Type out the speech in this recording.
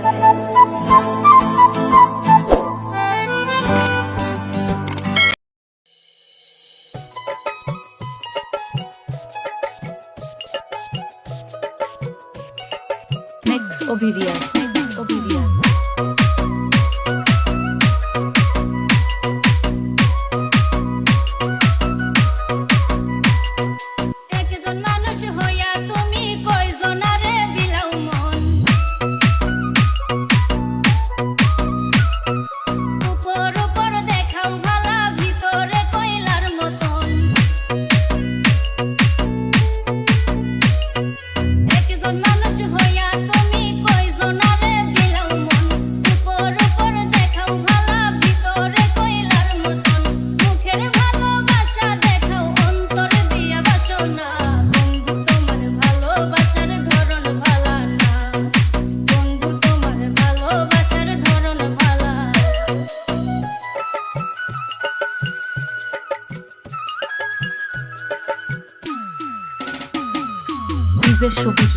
Mix Obedience. Mix Obedience. একজন মানুষ হইয়া তুমি কয়জনারে বিলাও মন উপর উপর দেখাও ভালা ভিতরে কয়লার মতন একজন মানুষ হইয়া তুমি কয়জনারে বিলাও মন উপর উপর দেখাও ভালা ভিতরে কয়লার মতন মুখের ভালোবাসা দেখাও অন্তর দিয়া বাসনা বন্ধু তোমার ভালোবাসার ধরন ভালা না বন্ধু তোমার ভালোবাসার ধরন ভালা DJ Shobij